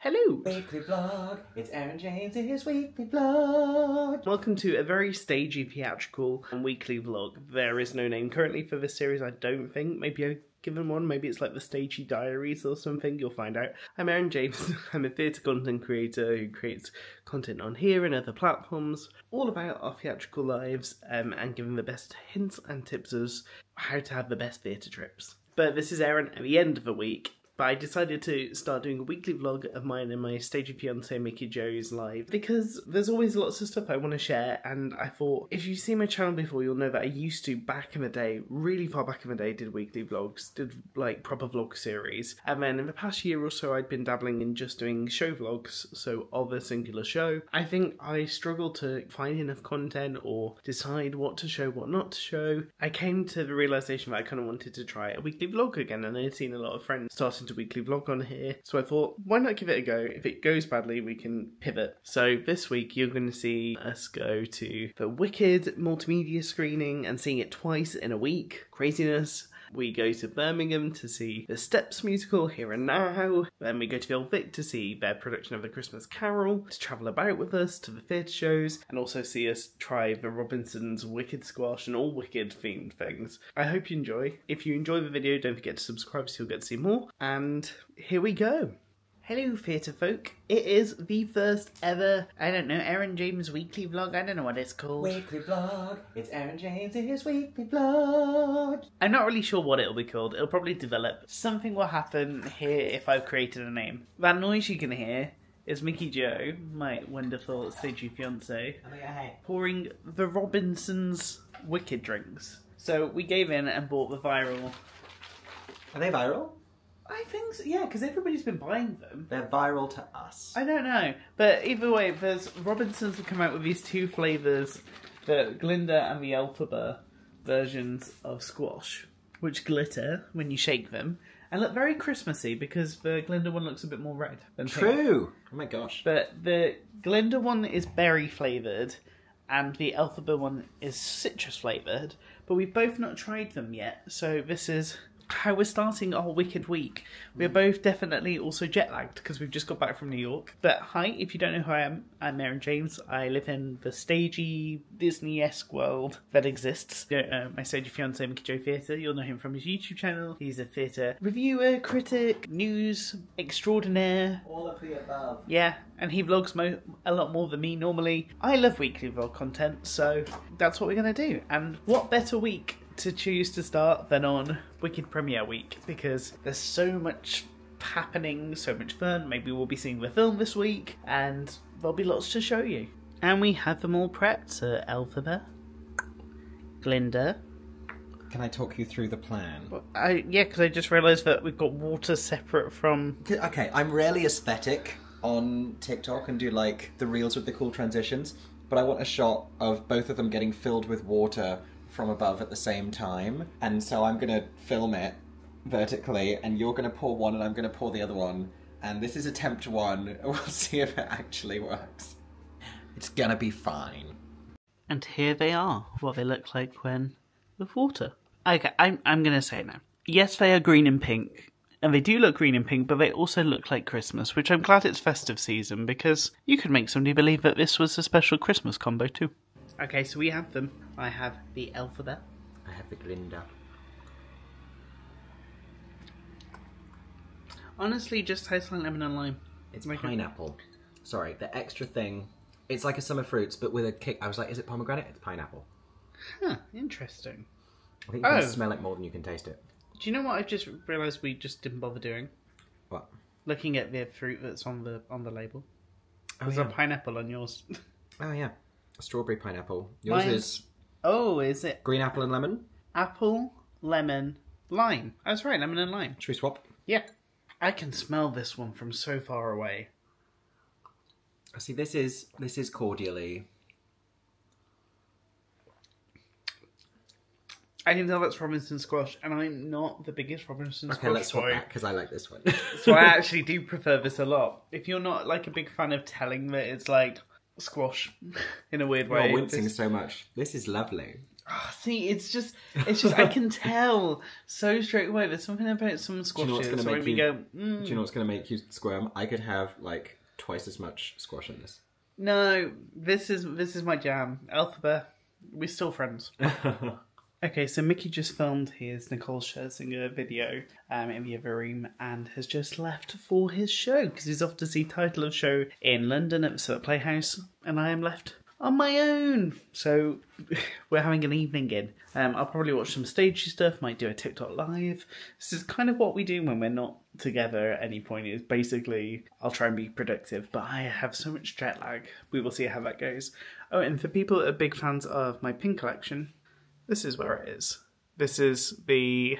Hello! Weekly vlog, it's Aaron James's weekly vlog. Welcome to a very stagey, theatrical and weekly vlog. There is no name currently for this series, I don't think. Maybe I've given one, maybe it's like the Stagey Diaries or something, you'll find out. I'm Aaron James, I'm a theatre content creator who creates content on here and other platforms, all about our theatrical lives and giving the best hints and tips as how to have the best theatre trips. But this is Aeron at the end of the week. But I decided to start doing a weekly vlog of mine and my Stagey fiancé Mickey Jo's live because there's always lots of stuff I want to share, and I thought if you've seen my channel before you'll know that I used to, back in the day, really far back in the day, did weekly vlogs, did like proper vlog series, and then in the past year or so I'd been dabbling in just doing show vlogs, so of a singular show. I think I struggled to find enough content or decide what to show, what not to show. I came to the realisation that I kind of wanted to try a weekly vlog again, and I'd seen a lot of friends starting to weekly vlog on here, so I thought why not give it a go. If it goes badly we can pivot. So this week you're going to see us go to the Wicked multimedia screening and seeing it twice in a week. Craziness. We go to Birmingham to see the Steps musical Here and Now. Then we go to the Old Vic to see their production of The Christmas Carol, to travel about with us to the theatre shows, and also see us try the Robinsons Wicked Squash and all Wicked themed things. I hope you enjoy. If you enjoy the video, don't forget to subscribe so you'll get to see more. And here we go. Hello theatre folk, it is the first ever, I don't know, Aaron James weekly vlog, I don't know what it's called. Weekly vlog, it's Aaron James's weekly vlog. I'm not really sure what it'll be called, it'll probably develop. Something will happen here if I've created a name. That noise you can hear is Mickey Jo, my wonderful Stagey fiancé, pouring the Robinsons Wicked drinks. So we gave in and bought the viral... Are they viral? I think so, yeah, because everybody's been buying them. They're viral to us. I don't know, but either way, there's Robinsons have come out with these two flavours, the Glinda and the Elphaba versions of squash, which glitter when you shake them, and look very Christmassy because the Glinda one looks a bit more red than pink. True! Oh my gosh. But the Glinda one is berry flavoured, and the Elphaba one is citrus flavoured, but we've both not tried them yet, so this is how we're starting our Wicked week. We're both definitely also jet lagged because we've just got back from New York. But hi, if you don't know who I am, I'm Aaron James. I live in the stagey Disney-esque world that exists. My Stagey fiancé Mickey Jo Theatre, you'll know him from his YouTube channel. He's a theatre reviewer, critic, news extraordinaire. All of the above. Yeah, and he vlogs a lot more than me normally. I love weekly vlog content, so that's what we're going to do. And what better week to choose to start than on Wicked premiere week, because there's so much happening, so much fun. Maybe we'll be seeing the film this week and there'll be lots to show you. And we have them all prepped, so Elphaba, Glinda. Can I talk you through the plan? Yeah, because I just realised that we've got water separate from... Okay, I'm rarely aesthetic on TikTok and do like the reels with the cool transitions, but I want a shot of both of them getting filled with water from above at the same time, and so I'm gonna film it vertically and you're gonna pour one and I'm gonna pour the other one, and this is attempt one. We'll see if it actually works. It's gonna be fine. And here they are, what they look like when with water. Okay, I'm gonna say it now. Yes, they are green and pink, and they do look green and pink, but they also look like Christmas, which I'm glad it's festive season, because you could make somebody believe that this was a special Christmas combo too. Okay, so we have them. I have the Elphaba. I have the Glinda. Honestly, just tastes like lemon and lime. It's pineapple. Sorry, the extra thing. It's like a summer fruits, but with a kick. I was like, is it pomegranate? It's pineapple. Huh, interesting. I think you can smell it more than you can taste it. Do you know what I've just realised we just didn't bother doing? What? Looking at the fruit that's on the label. There's yeah. a pineapple on yours. Oh yeah. Strawberry pineapple. Yours is... Oh, is it? Green apple and lemon? Apple, lemon, lime. That's right, lemon and lime. Should we swap? Yeah. I can smell this one from so far away. See, this is cordially... I can tell that's Robinson squash, and I'm not the biggest Robinson squash Okay, let's swap boy. that, because I like this one. So I actually do prefer this a lot. If you're not like a big fan of telling that it's like squash in a weird way. You're wincing so much. This is lovely. Oh, see, it's just I can tell so straight away. There's something about some squashes. Do Do you know what's going to make you squirm? I could have like twice as much squash in this. No, this is my jam. Alphabet, we're still friends. Okay, so Mickey just filmed his Nicole Scherzinger video in the other room and has just left for his show because he's off to see title of show in London at the Sort Playhouse, and I am left on my own. So we're having an evening in. I'll probably watch some stagey stuff, might do a TikTok live. This is kind of what we do when we're not together at any point. Is basically I'll try and be productive, but I have so much jet lag. We will see how that goes. Oh, and for people that are big fans of my pin collection, this is where it is. This is the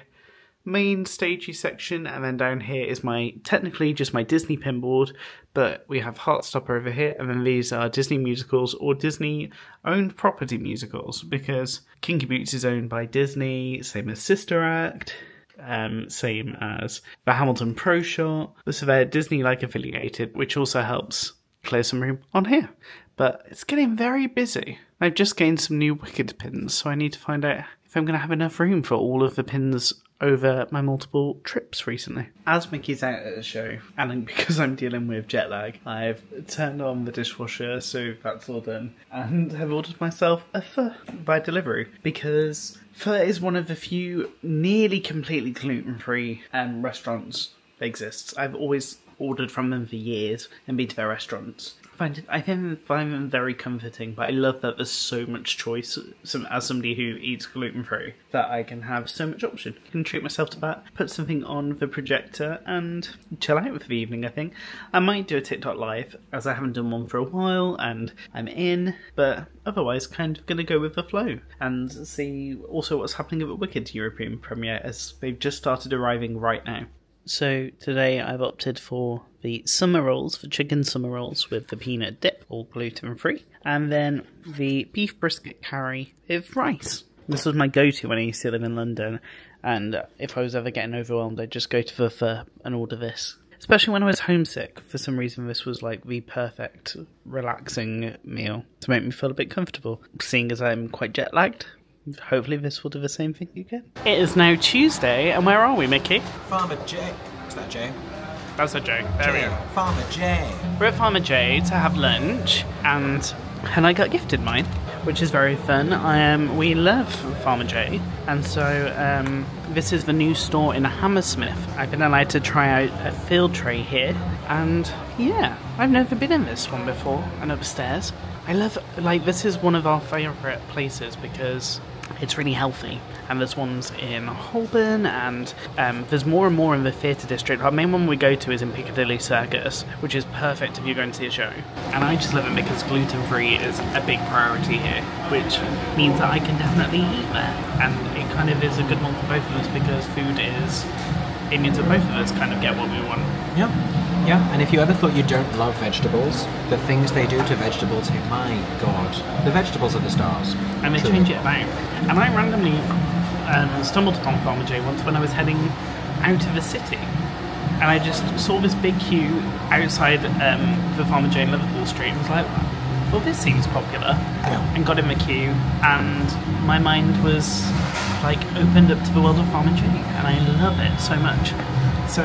main stagey section, and then down here is technically just my Disney pinboard, but we have Heartstopper over here, and then these are Disney musicals or Disney owned property musicals, because Kinky Boots is owned by Disney, same as Sister Act, same as the Hamilton Pro Shot. So they're Disney-like affiliated, which also helps clear some room on here. But it's getting very busy. I've just gained some new Wicked pins, so I need to find out if I'm going to have enough room for all of the pins over my multiple trips recently. As Mickey's out at the show, and because I'm dealing with jet lag, I've turned on the dishwasher, so that's all done, and have ordered myself a pho by Deliveroo, because pho is one of the few nearly completely gluten-free restaurants that exists. I've always ordered from them for years and been to their restaurants. I find them very comforting, but I love that there's so much choice as somebody who eats gluten-free, that I can have so much option. I can treat myself to that, put something on the projector and chill out for the evening, I think. I might do a TikTok live, as I haven't done one for a while and I'm in, but otherwise kind of going to go with the flow and see also what's happening at the Wicked European premiere, as they've just started arriving right now. So today I've opted for the summer rolls, for chicken summer rolls with the peanut dip, all gluten-free, and then the beef brisket curry with rice. This was my go-to when I used to live in London, and if I was ever getting overwhelmed, I'd just go to the pho and order this. Especially when I was homesick, for some reason this was like the perfect relaxing meal to make me feel a bit comfortable, seeing as I'm quite jet-lagged. Hopefully this will do the same thing again. It is now Tuesday, and where are we, Mickey? Farmer J. Is that J? That's a joke. There we go. Farmer J. We're at Farmer J to have lunch, and I got gifted mine, which is very fun. We love Farmer J, and so this is the new store in Hammersmith. I've been allowed to try out a field tray here, and yeah, I've never been in this one before, and upstairs. I love, this is one of our favourite places because it's really healthy, and there's ones in Holborn, and there's more and more in the theatre district. Our main one we go to is in Piccadilly Circus, which is perfect if you're going to see a show. And I just love it because gluten-free is a big priority here, which means that I can definitely eat there. And it kind of is a good one for both of us because it means that both of us kind of get what we want. Yep. Yeah, and if you ever thought you don't love vegetables, the things they do to vegetables, my God, the vegetables are the stars. And they change it about. And I randomly stumbled upon Farmer J once when I was heading out of the city. And I just saw this big queue outside the Farmer J in Liverpool Street and was like, well, this seems popular. Yeah. And got in the queue, and my mind was like opened up to the world of Farmer J, and I love it so much. So,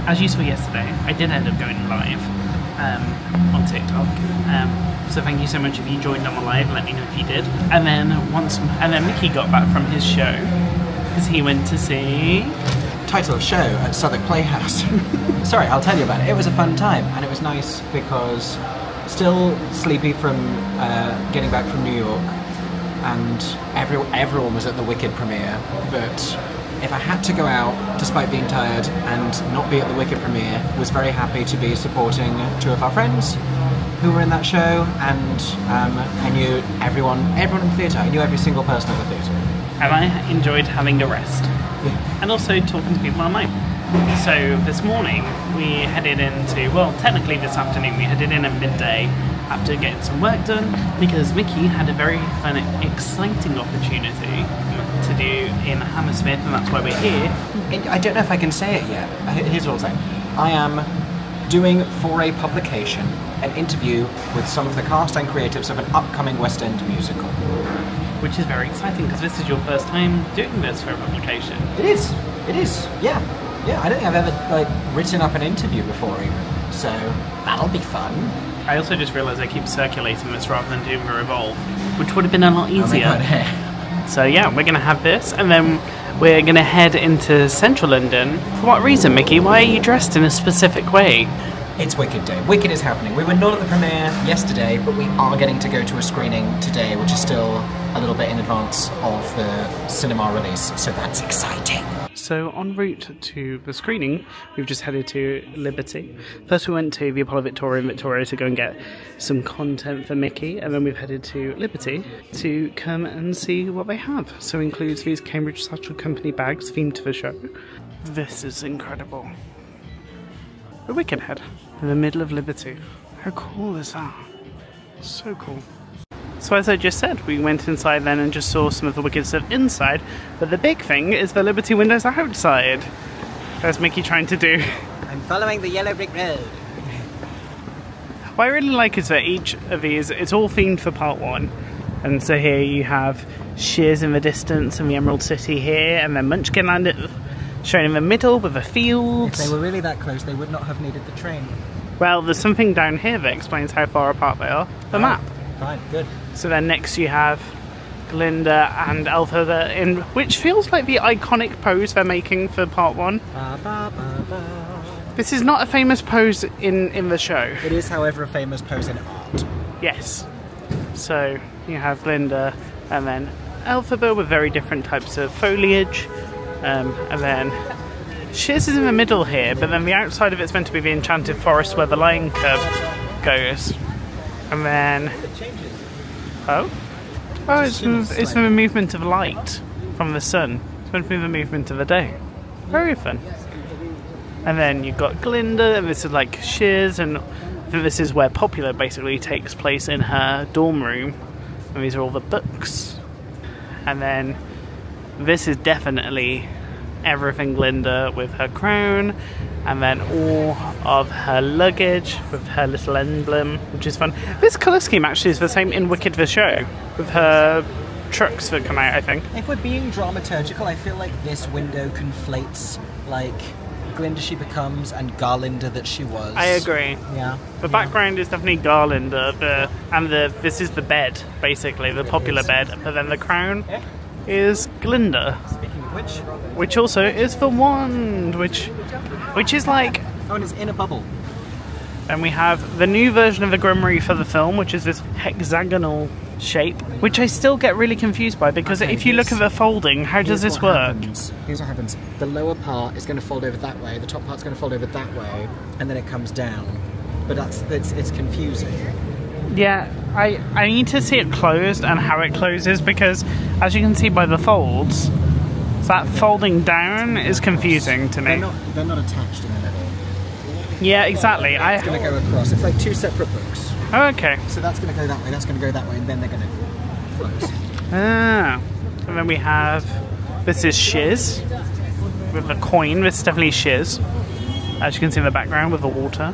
as you saw yesterday, I did end up going live on TikTok. So thank you so much if you joined on the live. Let me know if you did. And then Mickey got back from his show because he went to see title of show at Southwark Playhouse. Sorry, I'll tell you about it. It was a fun time, and it was nice because still sleepy from getting back from New York, and everyone was at the Wicked premiere, but if I had to go out, despite being tired, and not be at the Wicked premiere, was very happy to be supporting two of our friends who were in that show, and I knew everyone in the theatre. I knew every single person at the theatre. And I enjoyed having a rest. Yeah. And also talking to people online. So this morning we headed into, well, technically this afternoon we headed in at midday after getting some work done, because Mickey had a very fun, exciting opportunity to do in Hammersmith, and that's why we're here. I don't know if I can say it yet. Here's what I'll say. I am doing for a publication an interview with some of the cast and creatives of an upcoming West End musical. which is very exciting because this is your first time doing this for a publication. It is. It is. Yeah. Yeah. I don't think I've ever like written up an interview before even, so that'll be fun. I also just realised I keep circulating this rather than doing a revolve, which would have been a lot easier. Oh my God. So yeah, we're gonna have this, and then we're gonna head into central London. For what reason, Mickey? Why are you dressed in a specific way? It's Wicked Day. Wicked is happening. We were not at the premiere yesterday, but we are getting to go to a screening today, which is still a little bit in advance of the cinema release, so that's exciting. So en route to the screening, we've just headed to Liberty. First we went to the Apollo Victoria in Victoria to go and get some content for Mickey, and then we've headed to Liberty to come and see what they have. So it includes these Cambridge Satchel Company bags themed to the show. This is incredible. The Wicked Head in the middle of Liberty. How cool is that? So cool. So as I just said, we went inside then and just saw some of the Wicked stuff inside, but the big thing is the Liberty windows outside. There's Mickey trying to do. I'm following the yellow brick road. What I really like is that each of these, it's all themed for part one. And so here you have Shears in the distance and the Emerald City here, and then Munchkinland shown in the middle with the fields. If they were really that close, they would not have needed the train. Well, there's something down here that explains how far apart they are. The map. Fine, good. So then next you have Glinda and Elphaba in which feels like the iconic pose they're making for part one. Ba, ba, ba, ba. This is not a famous pose in the show. It is, however, a famous pose in art. Yes. So you have Glinda and then Elphaba with very different types of foliage. And then Shears is in the middle here, but then the outside of it's meant to be the enchanted forest where the lion cub goes. And then, it's the movement of light from the sun. It's meant to be the movement of the day. Very fun. And then you've got Glinda, and this is like Shears, and I think this is where Popular basically takes place in her dorm room. And these are all the books. And then this is definitely everything Glinda with her crown, and then all of her luggage with her little emblem, which is fun. This colour scheme actually is the same in Wicked the show, with her trucks that come out, I think. If we're being dramaturgical, I feel like this window conflates, like, Glinda she becomes and Garlinda that she was. I agree. Yeah. The background is definitely Garlinda, this is the bed, basically, the Popular bed, but then the crown is Glinda. Speaking of which... Which also is the wand, which is like... Oh, and it's in a bubble. And we have the new version of the Grimoire for the film, which is this hexagonal shape, which I still get really confused by, because if you look at the folding, how does this work? Here's what happens. The lower part is going to fold over that way, the top part's going to fold over that way, and then it comes down. But it's confusing. Yeah, I need to see it closed and how it closes, because as you can see by the folds, that folding down is confusing to me. They're not attached in the middle. Yeah, exactly. It's going to go across. It's like two separate books. Oh, okay. So that's going to go that way, that's going to go that way, and then they're going to close. Ah. And then we have... This is Shiz. With the coin. This is definitely Shiz. As you can see in the background with the water.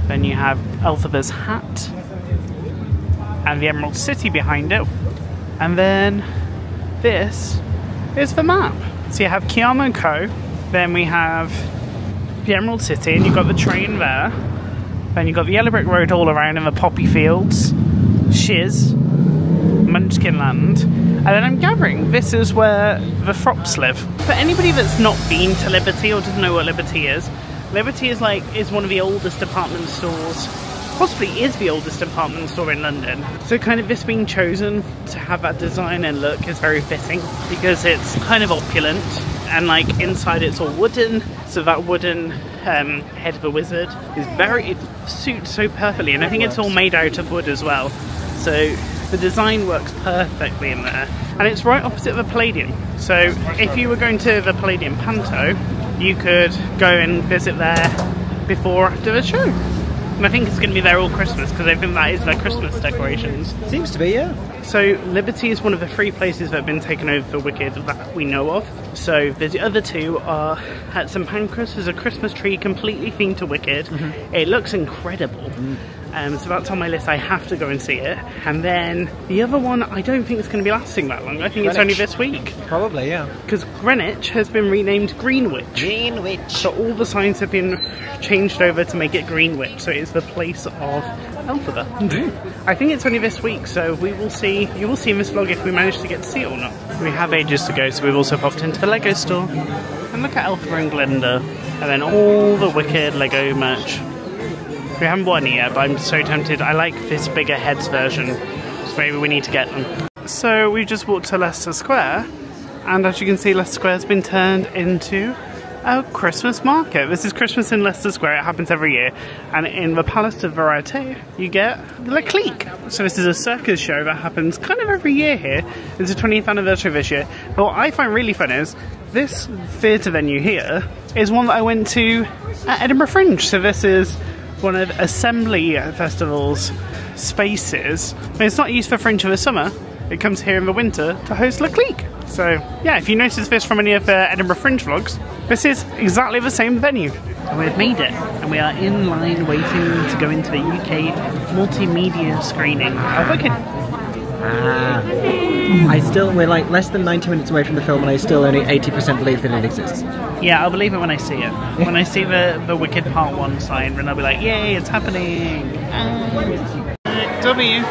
Then you have Elphaba's hat. And the Emerald City behind it. And then this is the map. So you have Kiama & Co. Then we have the Emerald City, and you've got the train there. Then you've got the yellow brick road all around in the poppy fields. Shiz. Munchkinland. And then I'm gathering this is where the Frops live. For anybody that's not been to Liberty or doesn't know what Liberty is one of the oldest department stores. Possibly is the oldest department store in London. So kind of this being chosen to have that design and look is very fitting, because it's kind of opulent, and like inside it's all wooden, so that wooden head of a wizard is it suits so perfectly, and I think it's all made out of wood as well. So the design works perfectly in there, and it's right opposite the Palladium. So if you were going to the Palladium Panto, you could go and visit there before or after the show. And I think it's going to be there all Christmas, because I think that is their Christmas decorations. Seems to be, yeah. So Liberty is one of the 3 places that have been taken over for Wicked that we know of. So the other two are at St Pancras. There's a Christmas tree completely themed to Wicked. It looks incredible. So that's on my list. I have to go and see it. And then the other one, I don't think it's going to be lasting that long. I think it's only this week. Probably, yeah. Because Greenwich has been renamed Greenwich. Greenwich. So all the signs have been changed over to make it Greenwich. So it's the place of Elphaba. I think it's only this week, so we will see. You will see in this vlog if we manage to get to see it or not. We have ages to go, so we've also popped into the Lego store. And look at Elphaba and Glinda. And then all the Wicked Lego merch. We haven't bought any yet, but I'm so tempted. I like this bigger heads version, so maybe we need to get them. So we just walked to Leicester Square, and as you can see, Leicester Square has been turned into a Christmas market. This is Christmas in Leicester Square. It happens every year, and in the Palace de Variété, you get Le Clique. So this is a circus show that happens kind of every year here. It's the 20th anniversary this year. But what I find really fun is this theatre venue here is one that I went to at Edinburgh Fringe. So this is one of Assembly Festival's spaces. I mean, it's not used for Fringe in the summer. It comes here in the winter to host Le Clique. So yeah, if you notice this from any of the Edinburgh Fringe vlogs, this is exactly the same venue. And we've made it, and we are in line waiting to go into the UK multimedia screening of Wicked. We're like less than 90 minutes away from the film, and I still only 80% believe that it exists. Yeah, I'll believe it when I see it. When I see the Wicked Part 1 sign, then I'll be like, yay, it's happening! W,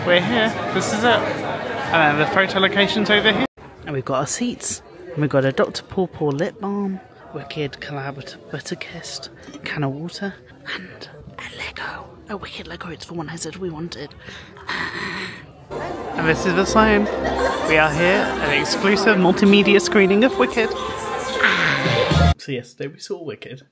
we're here, this is it. And then the photo location's over here. And we've got our seats. And we've got a Dr. Paw Paw lip balm, Wicked collab butter kissed, can of water, and a Lego. A Wicked Lego, it's the one I said we wanted. And this is the sign. We are here at an exclusive multimedia screening of Wicked. So yesterday we saw Wicked.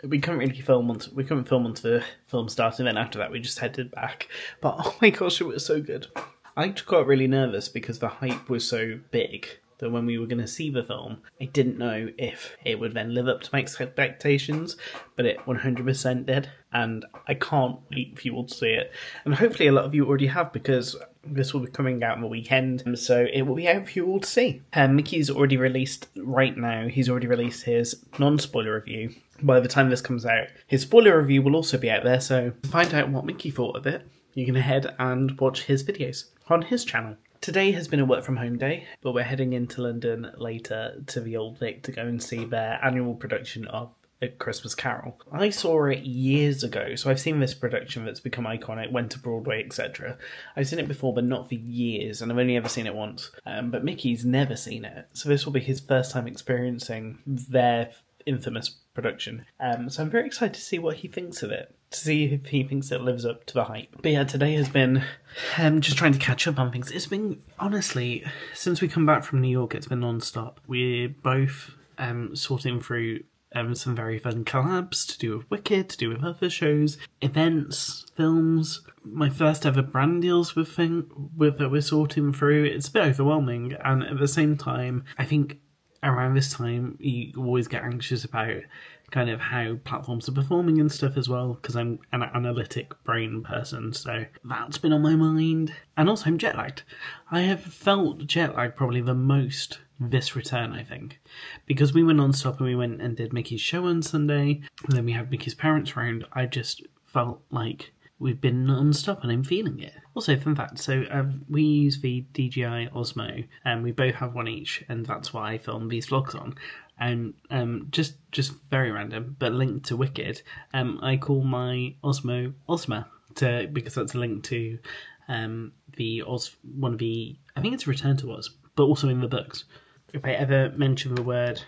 We couldn't really film once the film started, and then after that we just headed back. But oh my gosh, it was so good. I got really nervous because the hype was so big that when we were going to see the film, I didn't know if it would then live up to my expectations, but it 100% did, and I can't wait for you all to see it. And hopefully a lot of you already have, because this will be coming out on the weekend, so it will be out for you all to see. Mickey's already released, right now, he's already released his non-spoiler review. By the time this comes out, his spoiler review will also be out there, so to find out what Mickey thought of it, you can head and watch his videos on his channel. Today has been a work from home day, but we're heading into London later to the Old Vic to go and see their annual production of A Christmas Carol. I saw it years ago, so I've seen this production that's become iconic, went to Broadway, etc. I've seen it before, but not for years, and I've only ever seen it once. But Mickey's never seen it, so this will be his first time experiencing their infamous production. So I'm very excited to see what he thinks of it, to see if he thinks it lives up to the hype. But yeah, today has been just trying to catch up on things. It's been, honestly, since we come back from New York, it's been non-stop. We're both sorting through some very fun collabs to do with Wicked, to do with other shows, events, films. My first ever brand deals that we're sorting through. It's a bit overwhelming, and at the same time, I think around this time you always get anxious about kind of how platforms are performing and stuff as well, because I'm an analytic brain person, so that's been on my mind. And also I'm jet lagged. I have felt jet lag probably the most this return, I think, because we were non-stop and we went and did Mickey's show on Sunday, and then we had Mickey's parents round. I just felt like we've been non-stop and I'm feeling it. Also, fun fact, so we use the DJI Osmo, and we both have one each, and that's why I film these vlogs on. And just very random, but linked to Wicked, I call my Osmo Ozma, because that's a link to one of the, I think it's Return to Oz, but also in the books. If I ever mention the word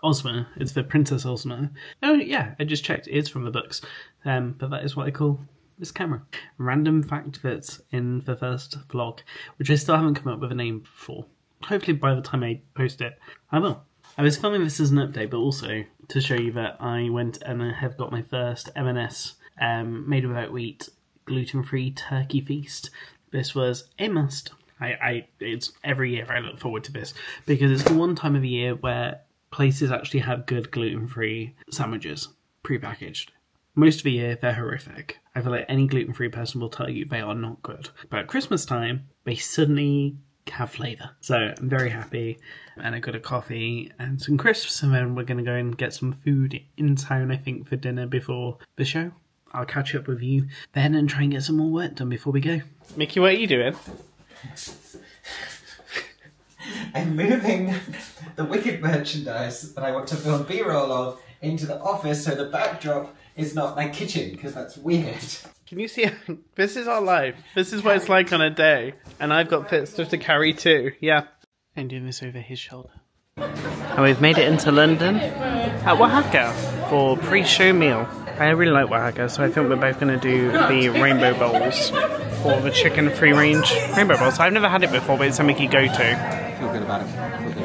Ozma, it's for Princess Ozma. Oh yeah, I just checked, it's from the books, but that is what I call this camera. Random fact that's in the first vlog, which I still haven't come up with a name for. Hopefully by the time I post it, I will. I was filming this as an update, but also to show you that I went and I have got my first M&S made without wheat gluten-free turkey feast. This was a must. It's every year I look forward to this, because it's the one time of the year where places actually have good gluten-free sandwiches, pre-packaged. Most of the year, they're horrific. I feel like any gluten-free person will tell you they are not good. But at Christmas time, they suddenly have flavour. So I'm very happy, and I got a coffee and some crisps, and then we're going to go and get some food in town, I think, for dinner before the show. I'll catch up with you then and try and get some more work done before we go. Mickey, what are you doing? I'm moving the Wicked merchandise that I want to film B-roll of into the office so the backdrop is not my kitchen, because that's weird. Can you see? This is our life. This is what it's like on a day. And I've got stuff to carry too. Yeah. I'm doing this over his shoulder. And we've made it into London at Wahaca for pre-show meal. I really like Wahaca, so I think we're both going to do the rainbow bowls, or the chicken free range rainbow bowls. I've never had it before, but it's something you go to. I feel good about it.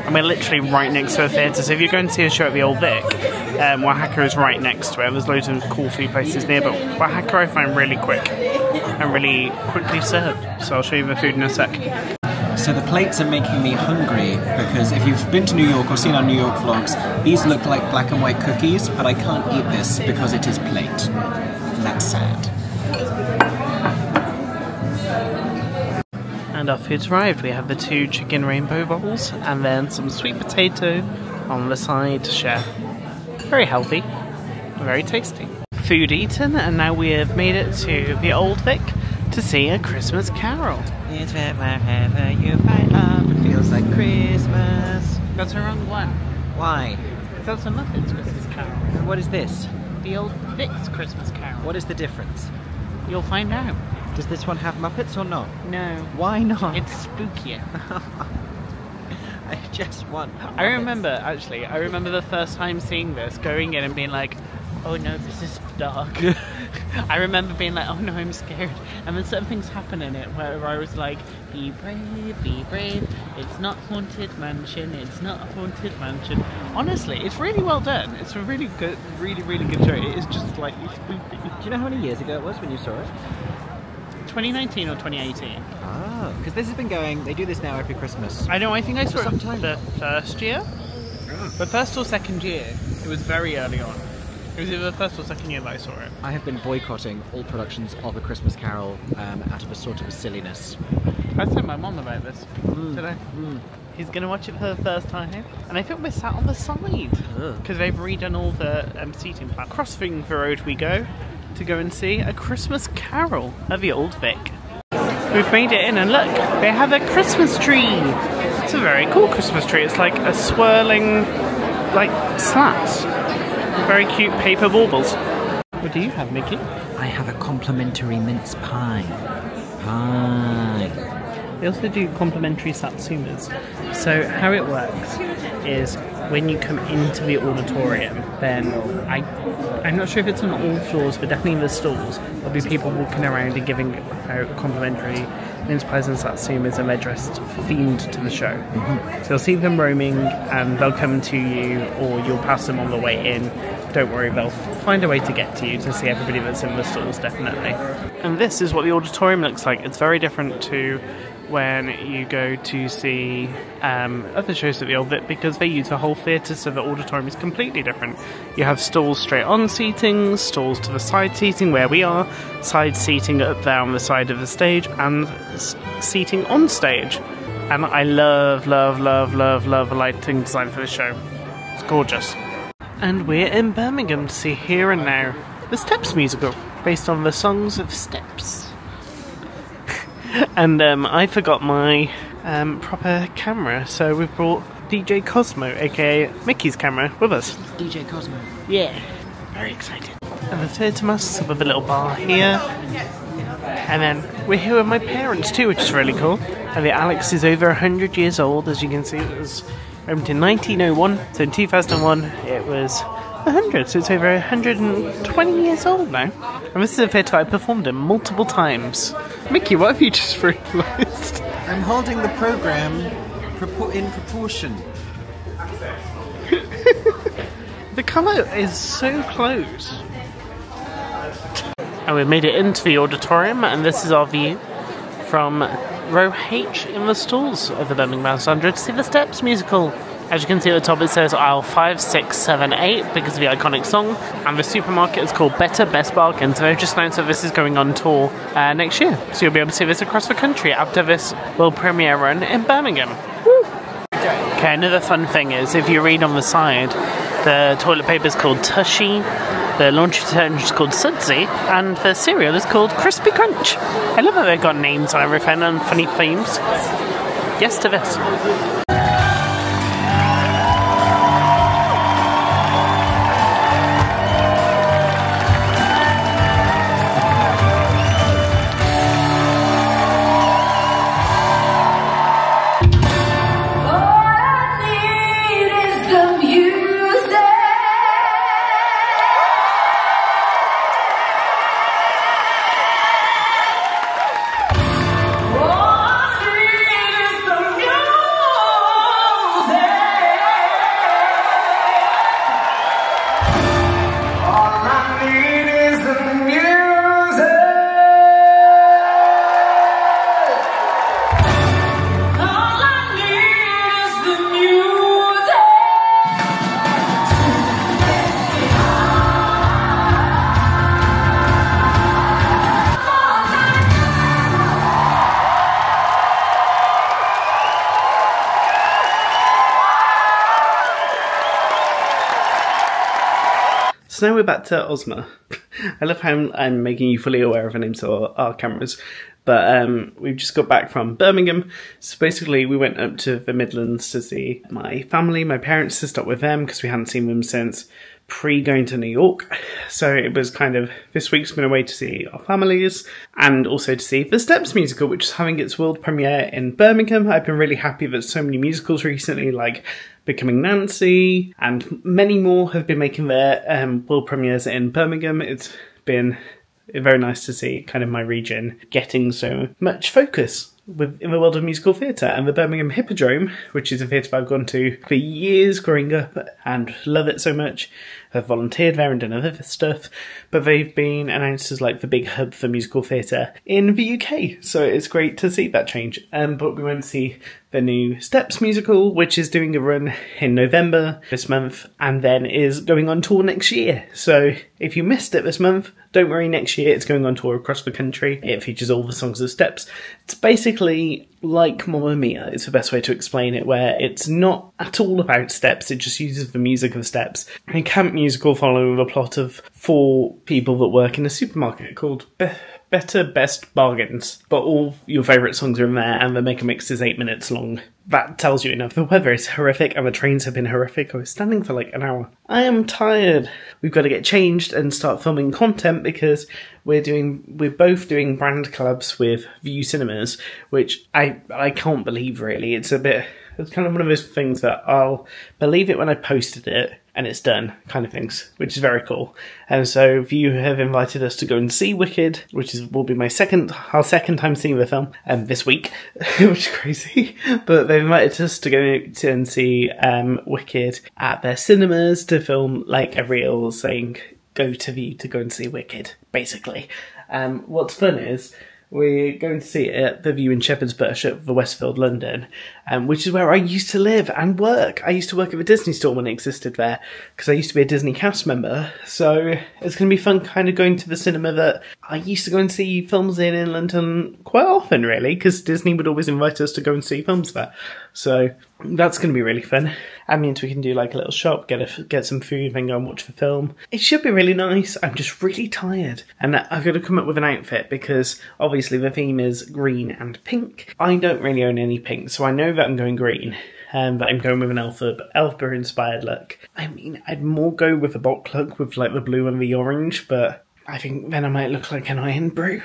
And we're literally right next to a theatre, so if you're going to see a show at the Old Vic, Wahaca is right next to it. There's loads of cool food places near, but Wahaca I find really quick and really quickly served. So I'll show you the food in a sec. So the plates are making me hungry, because if you've been to New York or seen our New York vlogs, these look like black and white cookies, but I can't eat this because it is plate. And that's sad. And our food's arrived. We have the 2 chicken rainbow bowls and then some sweet potato on the side to share. Very healthy, very tasty. Food eaten, and now we have made it to the Old Vic to see A Christmas Carol. It's wherever you find love, it feels like Christmas. That's the wrong one. Why? That's a Muppets Christmas Carol. What is this? The Old Vic's Christmas Carol. What is the difference? You'll find out. Does this one have Muppets or not? No. Why not? It's spookier. I just want Muppets. I remember the first time seeing this, going in and being like, oh no, this is dark. I remember being like, oh no, I'm scared. And then certain things happen in it where I was like, be brave, it's not Haunted Mansion, it's not a Haunted Mansion. Honestly, it's really well done. It's a really good, really good show. It is just slightly spooky. Do you know how many years ago it was when you saw it? 2019 or 2018. Oh, because this has been going, they do this now every Christmas. I know, I think I saw it sometime. the first year. Oh. The first or second year. It was very early on. It was either the first or second year that I saw it. I have been boycotting all productions of A Christmas Carol out of a sort of a silliness. I told my mum about this today. He's going to watch it for the first time, and I think we're sat on the side because they've redone all the seating plan. Crossing the road we go to go and see A Christmas Carol at the Old Vic. We've made it in, and look, they have a Christmas tree. It's a very cool Christmas tree. It's like a swirling, like, slats. Very cute paper baubles. What do you have, Mickey? I have a complimentary mince pie. They also do complimentary satsumas. So how it works is when you come into the auditorium, then I'm not sure if it's on all floors, but definitely in the stalls, there'll be people walking around and giving out complimentary mince pies and satsumas, and they're dressed themed to the show. So you'll see them roaming and they'll come to you, or you'll pass them on the way in. Don't worry, they'll find a way to get to you to see everybody that's in the stalls, definitely. And this is what the auditorium looks like. It's very different to when you go to see other shows at the Old Vic, because they use a whole theatre, so the auditorium is completely different. You have stalls straight on seating, stalls to the side seating where we are, side seating up there on the side of the stage, and seating on stage. And I love the lighting design for this show. It's gorgeous. And we're in Birmingham to see Here and Now, the Steps musical, based on the songs of Steps. And I forgot my proper camera, so we've brought DJ Cosmo, aka Mickey's camera, with us. DJ Cosmo. Yeah, very excited. And the theatre masks with a little bar here. And then we're here with my parents too, which is really cool. And the Alex is over 100 years old, as you can see. It was opened in 1901, so in 2001 it was 100, so it's over 120 years old now. And this is a theatre I performed in multiple times. Mickey, what have you just realised? I'm holding the programme in proportion. The colour is so close. And we've made it into the auditorium, and this is our view from row H in the stalls of the Birmingham Sound to see the Steps musical. As you can see at the top, it says aisle 5, 6, 7, 8 because of the iconic song. And the supermarket is called Better Best Bargain. So they've just announced that this is going on tour next year. So you'll be able to see this across the country after this world premiere run in Birmingham. Woo! Okay, another fun thing is if you read on the side, the toilet paper is called Tushy, the laundry detergent is called Sudsy, and the cereal is called Crispy Crunch. I love that they've got names on everything and funny themes. Yes to this. So now we're back to Ozma. I love how I'm making you fully aware of the names of our cameras. But we've just got back from Birmingham. So basically we went up to the Midlands to see my family, my parents, to stop with them because we hadn't seen them since pre-going to New York. So it was kind of, this week's been a way to see our families and also to see the Steps musical, which is having its world premiere in Birmingham. I've been really happy that so many musicals recently, like Becoming Nancy and many more, have been making their world premieres in Birmingham. It's been very nice to see kind of my region getting so much focus in the world of musical theatre. And the Birmingham Hippodrome, which is a theatre I've gone to for years growing up and love it so much. I've volunteered there and done other stuff, but they've been announced as like the big hub for musical theatre in the UK, so it's great to see that change. But we went to see the new Steps musical, which is doing a run in November this month and then is going on tour next year. So if you missed it this month, don't worry, next year it's going on tour across the country. It features all the songs of Steps. It's basically like Mamma Mia, is the best way to explain it, where it's not at all about Steps, it just uses the music of Steps. A camp musical following the plot of 4 people that work in a supermarket called Better Best Bargains. But all your favourite songs are in there and the Mega Mix is 8 minutes long. That tells you enough. The weather is horrific and the trains have been horrific. I was standing for like an hour. I am tired. We've got to get changed and start filming content because we're both doing brand collabs with View Cinemas, which I can't believe really. It's kind of one of those things that I'll believe it when I posted it and it's done kind of things, which is very cool. And so View have invited us to go and see Wicked, which will be our second time seeing the film this week, which is crazy. But they've invited us to go and see Wicked at their cinemas to film like a reel saying go to View to go and see Wicked, basically. What's fun is we're going to see it at the View in Shepherd's Bush at the Westfield, London, which is where I used to live and work. I used to work at the Disney store when it existed there, because I used to be a Disney cast member. So it's going to be fun kind of going to the cinema that I used to go and see films in London quite often, really, because Disney would always invite us to go and see films there. So that's going to be really fun. That means we can do like a little shop, get some food, then go and watch the film. It should be really nice. I'm just really tired. And I've got to come up with an outfit because obviously the theme is green and pink. I don't really own any pink, so I know that I'm going green. But I'm going with an Elphaba inspired look. I mean, I'd more go with a bulk look with like the blue and the orange, but I think then I might look like an iron brew.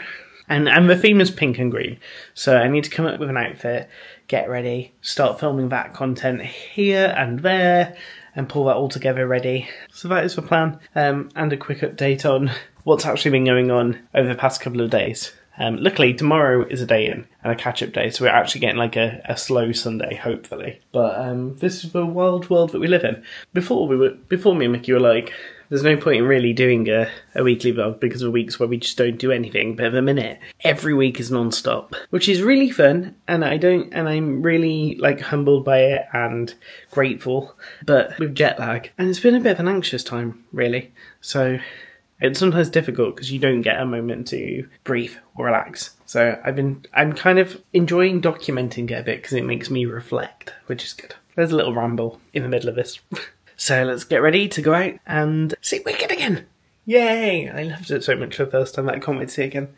And the theme is pink and green, so I need to come up with an outfit, get ready, start filming that content here and there, and pull that all together ready. So that is the plan, and a quick update on what's actually been going on over the past couple of days. Luckily, tomorrow is a day in, and a catch-up day, so we're actually getting like a slow Sunday, hopefully. But this is the wild world that we live in. Before me and Mickey were like, There's no point in really doing a weekly vlog because of weeks where we just don't do anything. But at the minute, every week is non-stop, which is really fun, and I'm really like humbled by it and grateful. But with jet lag, and it's been a bit of an anxious time, really. So it's sometimes difficult because you don't get a moment to breathe or relax. So I'm kind of enjoying documenting it a bit because it makes me reflect, which is good. There's a little ramble in the middle of this. So let's get ready to go out and see Wicked again. Yay! I loved it so much the first time. I can't wait to see it again.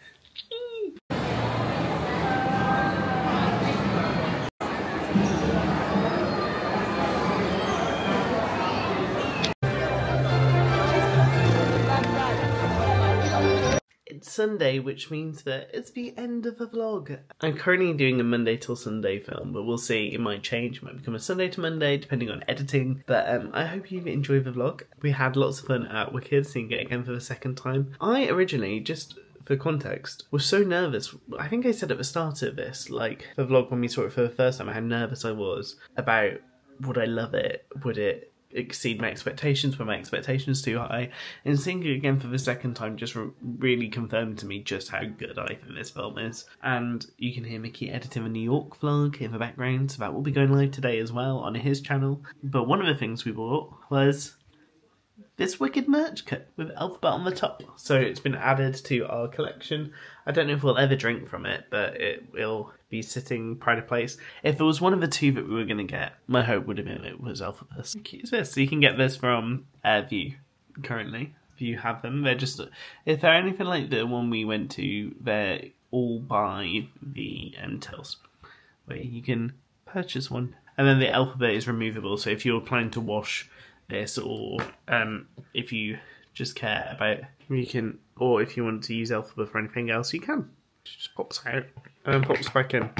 Sunday, which means that it's the end of the vlog. I'm currently doing a Monday till Sunday film, but we'll see, it might change. It might become a Sunday to Monday depending on editing, but I hope you enjoyed the vlog. We had lots of fun at Wicked, seeing it again for the second time. I originally, just for context, was so nervous. I think I said at the start of this, like the vlog when we saw it for the first time, how nervous I was about would I love it, would it exceed my expectations, were my expectations too high, and seeing it again for the second time just really confirmed to me just how good I think this film is. And you can hear Mickey editing a New York vlog in the background, so that will be going live today as well on his channel. But one of the things we bought was this Wicked merch kit with alphabet on the top, so it's been added to our collection. I don't know if we'll ever drink from it, but it will be sitting pride of place. If there was one of the two that we were going to get, my hope would have been it was alphabet. How cute is this? So you can get this from View currently, if you have them. They're just, if they're anything like the one we went to, they're all by the tills, where you can purchase one. And then the alphabet is removable, so if you're planning to wash this, or if you just care about, you can, or if you want to use alphabet for anything else, you can. It just pops out and then pops back in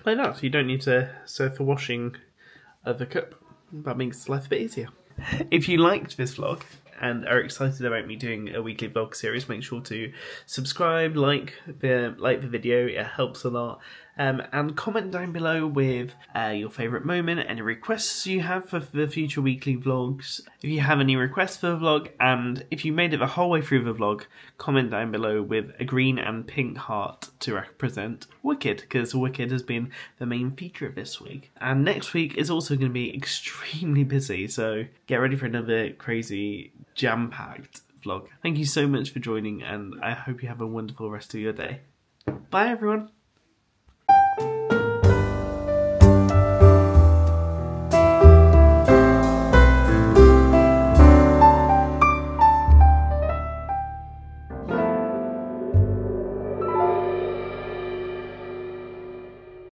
like that, so you don't need to serve for washing the cup. That makes life a bit easier. If you liked this vlog and are excited about me doing a weekly vlog series, make sure to subscribe, like the video, it helps a lot. And comment down below with your favourite moment, any requests you have for the future weekly vlogs. If you have any requests for the vlog, and if you made it the whole way through the vlog, comment down below with a green and pink heart to represent Wicked, because Wicked has been the main feature of this week. And next week is also going to be extremely busy, so get ready for another crazy, jam-packed vlog. Thank you so much for joining, and I hope you have a wonderful rest of your day. Bye everyone!